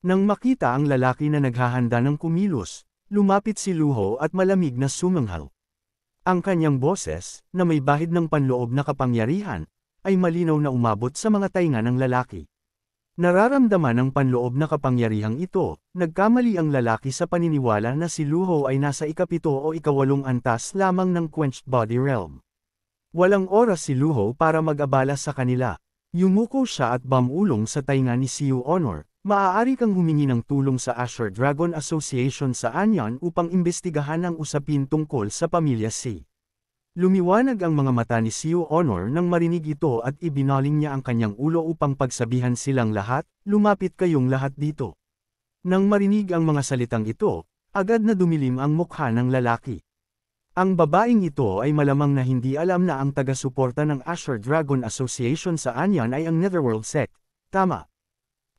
Nang makita ang lalaki na naghahanda ng kumilos, lumapit si Luho at malamig na sumanghal. Ang kanyang boses, na may bahid ng panloob na kapangyarihan, ay malinaw na umabot sa mga tainga ng lalaki. Nararamdaman ng panloob na kapangyarihang ito, nagkamali ang lalaki sa paniniwala na si Luho ay nasa ikapito o ikawalong antas lamang ng Quenched Body Realm. Walang oras si Luho para mag-abala sa kanila. Yumuko siya at bamulong sa tainga ni Siu Honor. Maaari kang humingi ng tulong sa Azure Dragon Association sa Anyan upang imbestigahan ang usapin tungkol sa pamilya Si. Lumiwanag ang mga mata ni Siu Honor nang marinig ito at ibinaling niya ang kanyang ulo upang pagsabihan silang lahat, lumapit kayong lahat dito. Nang marinig ang mga salitang ito, agad na dumilim ang mukha ng lalaki. Ang babaeng ito ay malamang na hindi alam na ang taga-suporta ng Azure Dragon Association sa Anyan ay ang Netherworld Sect. Tama.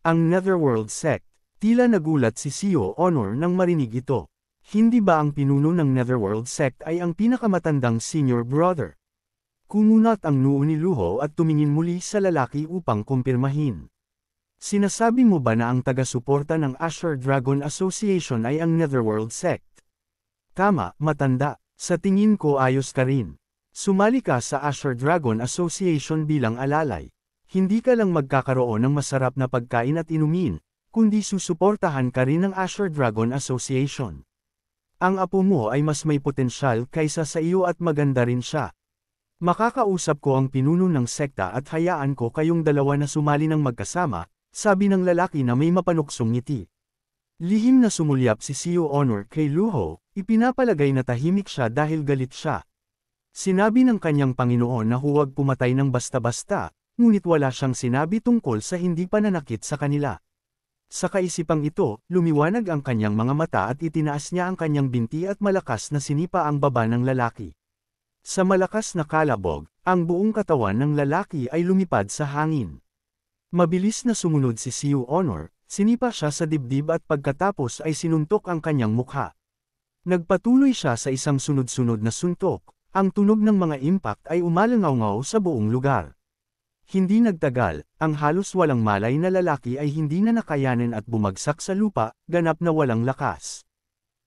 Ang Netherworld Sect. Tila nagulat si Siu Honor nang marinig ito. Hindi ba ang pinuno ng Netherworld Sect ay ang pinakamatandang senior brother? Kumunat ang noo ni Luho at tumingin muli sa lalaki upang kumpirmahin. Sinasabi mo ba na ang taga-suporta ng Azure Dragon Association ay ang Netherworld Sect? Tama, matanda. Sa tingin ko ayos ka rin. Sumali ka sa Azure Dragon Association bilang alalay. Hindi ka lang magkakaroon ng masarap na pagkain at inumin, kundi susuportahan ka rin ng Azure Dragon Association. Ang apo mo ay mas may potensyal kaysa sa iyo at maganda rin siya. Makakausap ko ang pinuno ng sekta at hayaan ko kayong dalawa na sumali ng magkasama, sabi ng lalaki na may mapanuksong ngiti. Lihim na sumulyap si Siu Honor kay Luho, ipinapalagay na tahimik siya dahil galit siya. Sinabi ng kanyang Panginoon na huwag pumatay ng basta-basta, ngunit wala siyang sinabi tungkol sa hindi pananakit sa kanila. Sa kaisipang ito, lumiwanag ang kanyang mga mata at itinaas niya ang kanyang binti at malakas na sinipa ang baba ng lalaki. Sa malakas na kalabog, ang buong katawan ng lalaki ay lumipad sa hangin. Mabilis na sumunod si Siu Honor, sinipa siya sa dibdib at pagkatapos ay sinuntok ang kanyang mukha. Nagpatuloy siya sa isang sunod-sunod na suntok, ang tunog ng mga impact ay umalangaw-ngaw sa buong lugar. Hindi nagtagal, ang halos walang malay na lalaki ay hindi na nakayanan at bumagsak sa lupa, ganap na walang lakas.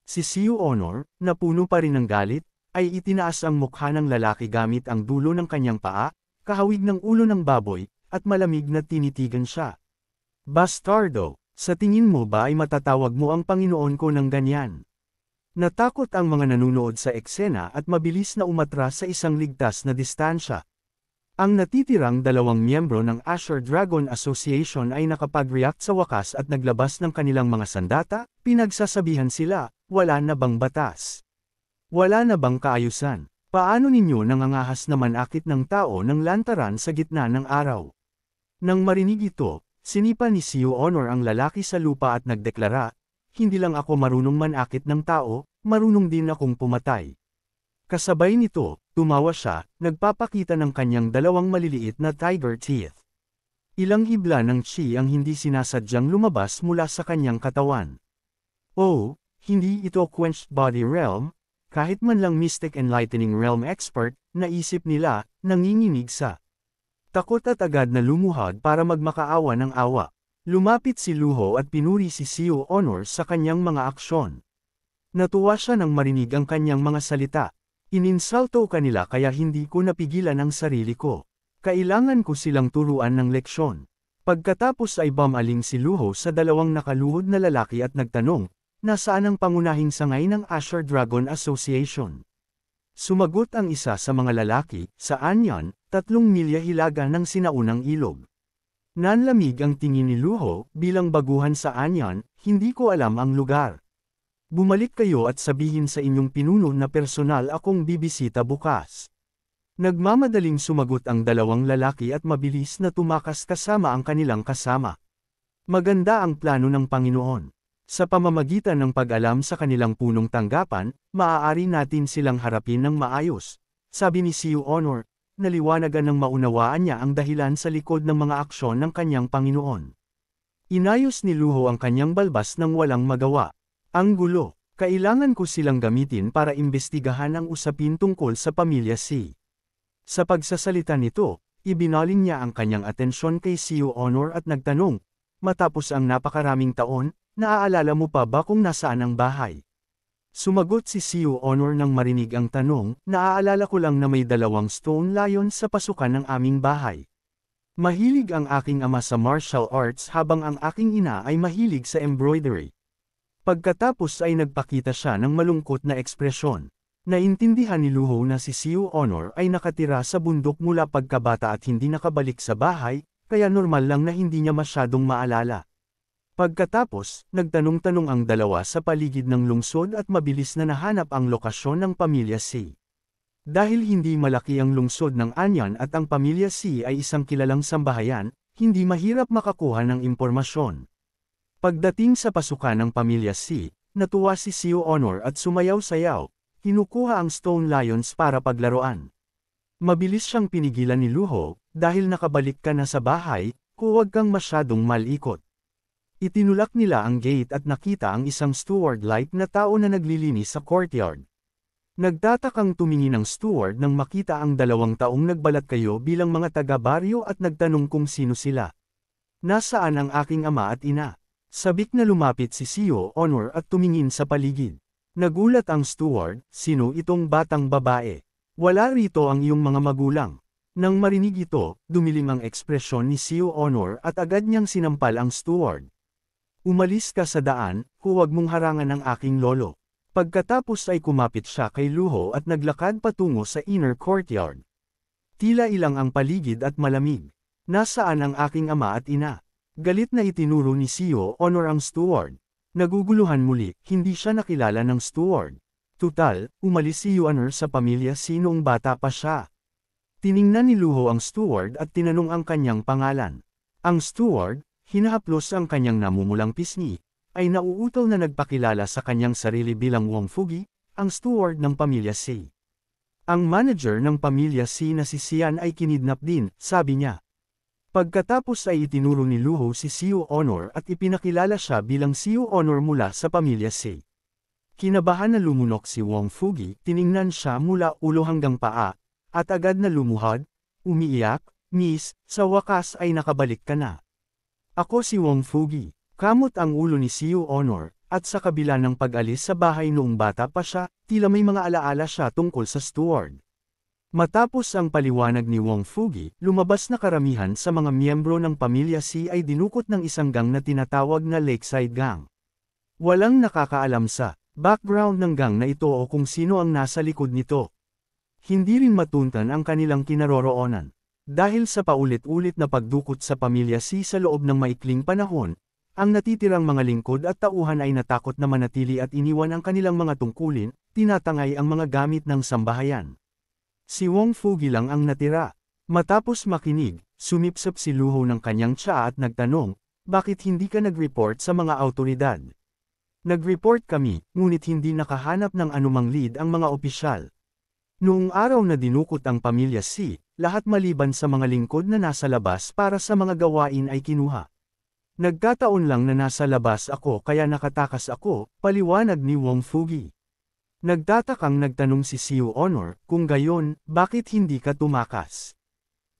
Si Siu Honor, na puno pa rin ng galit, ay itinaas ang mukha ng lalaki gamit ang dulo ng kanyang paa, kahawig ng ulo ng baboy, at malamig na tinitigan siya. Bastardo, sa tingin mo ba ay matatawag mo ang Panginoon ko ng ganyan? Natakot ang mga nanunood sa eksena at mabilis na umatras sa isang ligtas na distansya. Ang natitirang dalawang miyembro ng Azure Dragon Association ay nakapag-react sa wakas at naglabas ng kanilang mga sandata, pinagsasabihan sila, wala na bang batas? Wala na bang kaayusan? Paano ninyo nangangahas na manakit ng tao ng lantaran sa gitna ng araw? Nang marinig ito, sinipa ni Siu Honor ang lalaki sa lupa at nagdeklara, hindi lang ako marunong manakit ng tao, marunong din akong pumatay. Kasabay nito, tumawa siya, nagpapakita ng kanyang dalawang maliliit na tiger teeth. Ilang hibla ng chi ang hindi sinasadyang lumabas mula sa kanyang katawan. Oh, hindi ito Quenched Body Realm, kahit man lang Mystic Enlightening Realm expert, naisip nila, nanginginig sa takot at agad na lumuhod para magmakaawa ng awa. Lumapit si Luho at pinuri si Siu Honor sa kanyang mga aksyon. Natuwa siya nang marinig ang kanyang mga salita. Ininsulto kanila kaya hindi ko napigilan ang sarili ko. Kailangan ko silang turuan ng leksyon. Pagkatapos ay bumaling si Luho sa dalawang nakaluhod na lalaki at nagtanong, nasaan ang pangunahing sangay ng Azure Dragon Association? Sumagot ang isa sa mga lalaki, sa Anyan, 3 milya hilaga ng sinaunang ilog. Nanlamig ang tingin ni Luho, bilang baguhan sa Anyan, hindi ko alam ang lugar. Bumalik kayo at sabihin sa inyong pinuno na personal akong bibisita bukas. Nagmamadaling sumagot ang dalawang lalaki at mabilis na tumakas kasama ang kanilang kasama. Maganda ang plano ng Panginoon. Sa pamamagitan ng pag-alam sa kanilang punong tanggapan, maaari natin silang harapin ng maayos. Sabi ni Siu Honor, naliwanagan ng maunawaan niya ang dahilan sa likod ng mga aksyon ng kanyang Panginoon. Inayos ni Luho ang kanyang balbas nang walang magawa. Ang gulo, kailangan ko silang gamitin para imbestigahan ang usapin tungkol sa pamilya Si. Sa pagsasalita nito, ibinaling niya ang kanyang atensyon kay Siu Honor at nagtanong, matapos ang napakaraming taon, naaalala mo pa ba kung nasaan ang bahay? Sumagot si Siu Honor nang marinig ang tanong, naaalala ko lang na may 2 stone lion sa pasukan ng aming bahay. Mahilig ang aking ama sa martial arts habang ang aking ina ay mahilig sa embroidery. Pagkatapos ay nagpakita siya ng malungkot na ekspresyon. Naintindihan ni Luho na si Siu Honor ay nakatira sa bundok mula pagkabata at hindi nakabalik sa bahay, kaya normal lang na hindi niya masyadong maalala. Pagkatapos, nagtanong-tanong ang dalawa sa paligid ng lungsod at mabilis na nahanap ang lokasyon ng pamilya Si. Dahil hindi malaki ang lungsod ng Anyan at ang pamilya Si ay isang kilalang sambahayan, hindi mahirap makakuha ng impormasyon. Pagdating sa pasukan ng pamilya Si, natuwa si Siu Honor at sumayaw-sayaw, kinukuha ang Stone Lions para paglaruan. Mabilis siyang pinigilan ni Luho, dahil nakabalik ka na sa bahay, huwag kang masyadong malikot. Itinulak nila ang gate at nakita ang isang steward-like na tao na naglilinis sa courtyard. Nagtatakang tumingin ang steward nang makita ang 2 taong nagbalat kayo bilang mga taga-baryo at nagtanong kung sino sila. Nasaan ang aking ama at ina? Sabik na lumapit si Siu Honor at tumingin sa paligid. Nagulat ang steward, sino itong batang babae? Wala rito ang iyong mga magulang. Nang marinig ito, dumilim ang ekspresyon ni Siu Honor at agad niyang sinampal ang steward. Umalis ka sa daan, huwag mong harangan ang aking lolo. Pagkatapos ay kumapit siya kay Luho at naglakad patungo sa inner courtyard. Tila ilang ang paligid at malamig. Nasaan ang aking ama at ina? Galit na itinuro ni Siu Honor ang steward. Naguguluhan muli, hindi siya nakilala ng steward. Tutal, umalis si Honor sa pamilya Si noong bata pa siya. Tiningnan ni Luho ang steward at tinanong ang kanyang pangalan. Ang steward, hinahaplos ang kanyang namumulang pisngi, ay nauutol na nagpakilala sa kanyang sarili bilang Wong Fugi, ang steward ng pamilya Si. Ang manager ng pamilya Si na si Sian ay kinidnap din, sabi niya. Pagkatapos ay itinuro ni Luho si Siu Honor at ipinakilala siya bilang Siu Honor mula sa pamilya Si. Kinabahan na lumunok si Wong Fugi, tiningnan siya mula ulo hanggang paa, at agad na lumuhod, umiiyak, Miss, sa wakas ay nakabalik ka na. Ako si Wong Fugi. Kamot ang ulo ni Siu Honor, at sa kabila ng pag-alis sa bahay noong bata pa siya, tila may mga alaala siya tungkol sa steward. Matapos ang paliwanag ni Wong Fugi, lumabas na karamihan sa mga miyembro ng pamilya Si ay dinukot ng isang gang na tinatawag na Lakeside Gang. Walang nakakaalam sa background ng gang na ito o kung sino ang nasa likod nito. Hindi rin matuntan ang kanilang kinaroroonan. Dahil sa paulit-ulit na pagdukot sa pamilya Si sa loob ng maikling panahon, ang natitirang mga lingkod at tauhan ay natakot na manatili at iniwan ang kanilang mga tungkulin, tinatangay ang mga gamit ng sambahayan. Si Wong Fugi lang ang natira. Matapos makinig, sumipsap si Luho ng kanyang tsa at nagtanong, bakit hindi ka nag-report sa mga awtoridad? Nag-report kami, ngunit hindi nakahanap ng anumang lead ang mga opisyal. Noong araw na dinukot ang pamilya Si, lahat maliban sa mga lingkod na nasa labas para sa mga gawain ay kinuha. Nagkataon lang na nasa labas ako kaya nakatakas ako, paliwanag ni Wong Fugi. Nagtatakang nagtanong si Siu Honor, kung gayon, bakit hindi ka tumakas?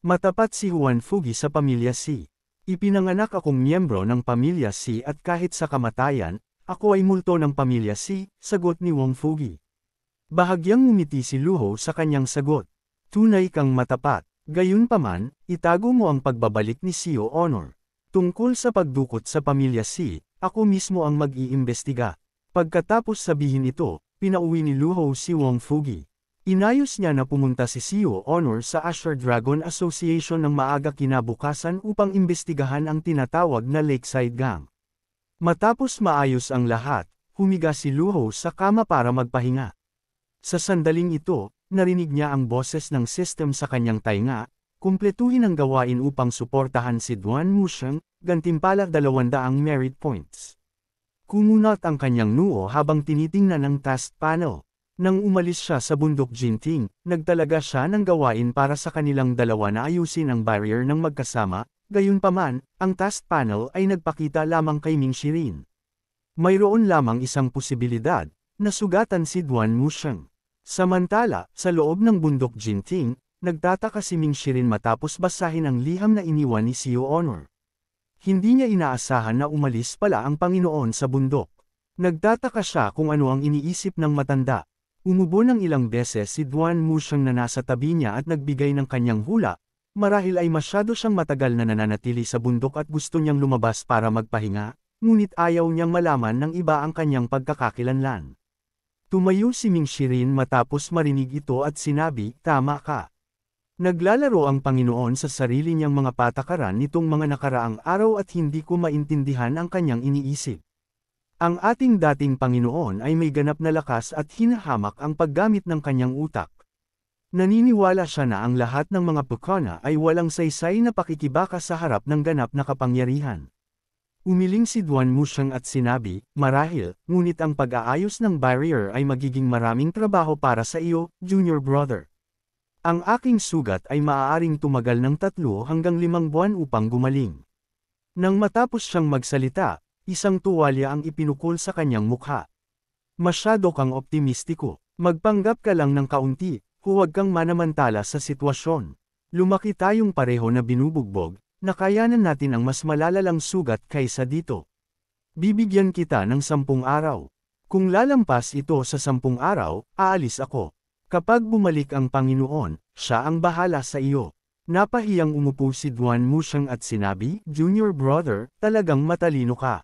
Matapat si Wong Fugi sa pamilya Si. Ipinanganak akong miyembro ng pamilya Si at kahit sa kamatayan, ako ay multo ng pamilya Si, sagot ni Wong Fugi. Bahagyang ngumiti si Luho sa kanyang sagot. Tunay kang matapat. Gayunpaman, itago mo ang pagbabalik ni Siu Honor. Tungkol sa pagdukot sa pamilya Si, ako mismo ang mag-iimbestiga. Pagkatapos sabihin ito, pinauwi ni Luho si Wong Fugi. Inayos niya na pumunta si Siu Honor sa Azure Dragon Association ng maaga kinabukasan upang imbestigahan ang tinatawag na Lakeside Gang. Matapos maayos ang lahat, humiga si Luho sa kama para magpahinga. Sa sandaling ito, narinig niya ang boses ng system sa kanyang tainga, kumpletuhin ang gawain upang suportahan si Duan Musheng, gantimpala 200 merit points. Kumunat ang kanyang noo habang tinitingnan ang task panel. Nang umalis siya sa bundok Jinting, nagtalaga siya ng gawain para sa kanilang dalawa na ayusin ang barrier ng magkasama, gayunpaman, ang task panel ay nagpakita lamang kay Ming Shirin. Mayroon lamang isang posibilidad, na sugatan si Duan Musheng. Samantala, sa loob ng bundok Jinting, nagtataka si Ming Shirin matapos basahin ang liham na iniwan ni Siu Honor. Hindi niya inaasahan na umalis pala ang Panginoon sa bundok. Nagtataka siya kung ano ang iniisip ng matanda. Umubo ng ilang beses si Duan Muxiang na nasa tabi niya at nagbigay ng kanyang hula, marahil ay masyado siyang matagal na nananatili sa bundok at gusto niyang lumabas para magpahinga, ngunit ayaw niyang malaman ng iba ang kanyang pagkakakilanlan. Tumayo si Ming Shirin matapos marinig ito at sinabi, "Tama ka." Naglalaro ang Panginoon sa sarili niyang mga patakaran nitong mga nakaraang araw at hindi ko maintindihan ang kanyang iniisip. Ang ating dating Panginoon ay may ganap na lakas at hinahamak ang paggamit ng kanyang utak. Naniniwala siya na ang lahat ng mga pukana ay walang saysay na pakikibaka sa harap ng ganap na kapangyarihan. Umiling si Duan Muxiang at sinabi, "Marahil, ngunit ang pag-aayos ng barrier ay magiging maraming trabaho para sa iyo, junior brother. Ang aking sugat ay maaaring tumagal ng 3 hanggang 5 buwan upang gumaling." Nang matapos siyang magsalita, isang tuwalya ang ipinukol sa kanyang mukha. "Masyado kang optimistiko. Magpanggap ka lang ng kaunti, huwag kang manamantala sa sitwasyon. Lumaki tayong pareho na binubugbog, nakayanan natin ang mas malalalang sugat kaysa dito. Bibigyan kita ng 10 araw. Kung lalampas ito sa 10 araw, aalis ako. Kapag bumalik ang Panginoon, siya ang bahala sa iyo." Napahiyang umupo si Duan Muxiang at sinabi, "Junior brother, talagang matalino ka.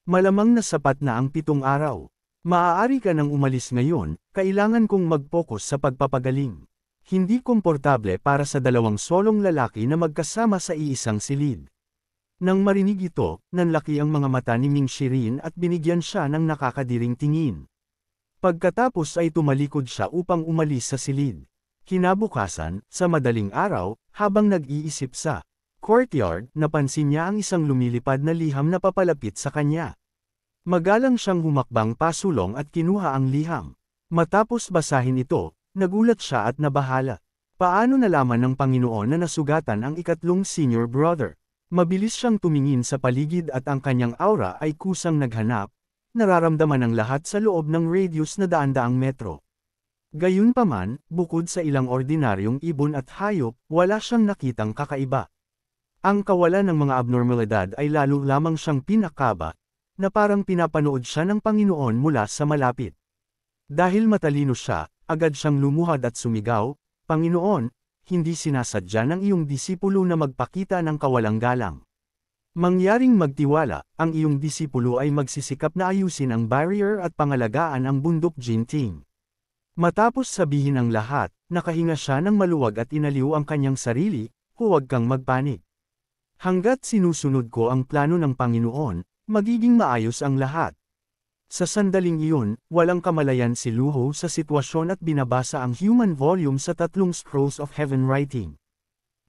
Malamang na sapat na ang 7 araw. Maaari ka nang umalis ngayon, kailangan kong mag-focus sa pagpapagaling. Hindi komportable para sa 2 solong lalaki na magkasama sa iisang silid." Nang marinig ito, nanlaki ang mga mata ni Ming Shirin at binigyan siya ng nakakadiring tingin. Pagkatapos ay tumalikod siya upang umalis sa silid. Kinabukasan, sa madaling araw, habang nag-iisip sa courtyard, napansin niya ang isang lumilipad na liham na papalapit sa kanya. Magalang siyang humakbang pasulong at kinuha ang liham. Matapos basahin ito, nagulat siya at nabahala. Paano nalaman ng Panginoon na nasugatan ang ikatlong senior brother? Mabilis siyang tumingin sa paligid at ang kanyang aura ay kusang naghanap, nararamdaman ng lahat sa loob ng radius na daan-daang metro. Gayunpaman, bukod sa ilang ordinaryong ibon at hayop, wala siyang nakitang kakaiba. Ang kawalan ng mga abnormalidad ay lalo lamang siyang pinakaba, na parang pinapanood siya ng Panginoon mula sa malapit. Dahil matalino siya, agad siyang lumuhad at sumigaw, "Panginoon, hindi sinasadya ng iyong disipulo na magpakita ng kawalang galang. Mangyaring magtiwala, ang iyong disipulo ay magsisikap na ayusin ang barrier at pangalagaan ang bundok Jinting." Matapos sabihin ang lahat, nakahinga siya ng maluwag at inaliw ang kanyang sarili, "Huwag kang magpanik. Hanggat sinusunod ko ang plano ng Panginoon, magiging maayos ang lahat." Sa sandaling iyon, walang kamalayan si Luho sa sitwasyon at binabasa ang human volume sa 3 scrolls of heaven writing.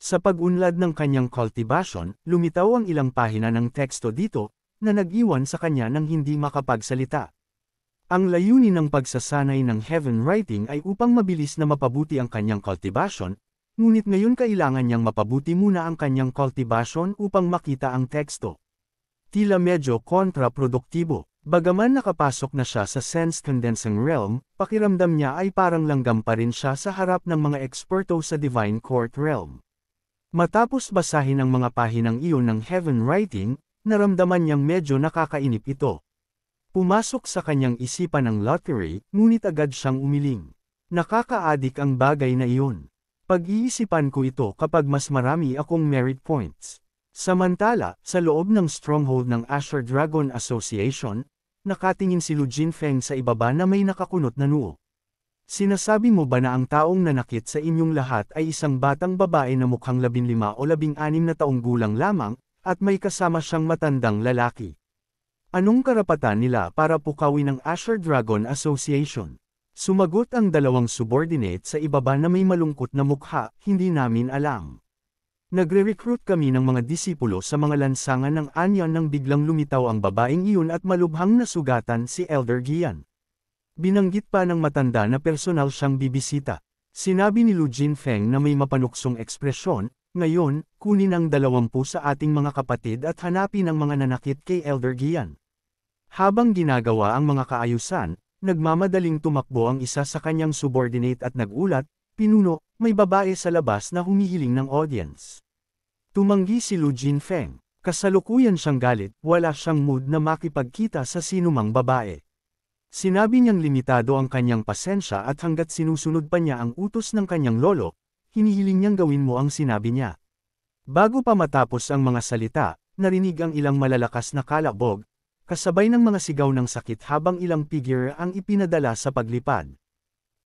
Sa pag-unlad ng kanyang cultivation, lumitaw ang ilang pahina ng teksto dito, na nag-iwan sa kanya ng hindi makapagsalita. Ang layunin ng pagsasanay ng heaven writing ay upang mabilis na mapabuti ang kanyang cultivation, ngunit ngayon kailangan niyang mapabuti muna ang kanyang cultivation upang makita ang teksto. Tila medyo kontraproduktibo. Bagaman nakapasok na siya sa sense condensing realm, pakiramdam niya ay parang langgam pa rin siya sa harap ng mga eksperto sa divine court realm. Matapos basahin ang mga pahinang iyon ng heaven writing, naramdaman niyang medyo nakakainip ito. Pumasok sa kanyang isipan ang lottery, ngunit agad siyang umiling. Nakakaadik ang bagay na iyon. Pag-iisipan ko ito kapag mas marami akong merit points. Samantala, sa loob ng stronghold ng Asher Dragon Association, nakatingin si Lu Jinfeng sa ibaba na may nakakunot na noo. "Sinasabi mo ba na ang taong nanakit sa inyong lahat ay isang batang babae na mukhang 15 o 16 na taong gulang lamang, at may kasama siyang matandang lalaki? Anong karapatan nila para pukawin ang Asher Dragon Association?" Sumagot ang 2 subordinate sa ibaba na may malungkot na mukha, "Hindi namin alam. Nagre-recruit kami ng mga disipulo sa mga lansangan ng anyan nang biglang lumitaw ang babaeng iyon at malubhang nasugatan si Elder Gian. Binanggit pa ng matanda na personal siyang bibisita. Sinabi ni Lu Jinfeng na may mapanuksong ekspresyon, "Ngayon, kunin ang 20 sa ating mga kapatid at hanapin ang mga nanakit kay Elder Gian." Habang ginagawa ang mga kaayusan, nagmamadaling tumakbo ang isa sa kanyang subordinate at nagulat, "Pinuno, may babae sa labas na humihiling ng audience." Tumanggi si Lu Jinfeng. Kasalukuyan siyang galit, wala siyang mood na makipagkita sa sinumang babae. Sinabi niyang limitado ang kanyang pasensya at hanggat sinusunod pa niya ang utos ng kanyang lolo, hinihiling niyang gawin mo ang sinabi niya. Bago pa matapos ang mga salita, narinig ang ilang malalakas na kalabog, kasabay ng mga sigaw ng sakit habang ilang figure ang ipinadala sa paglipad.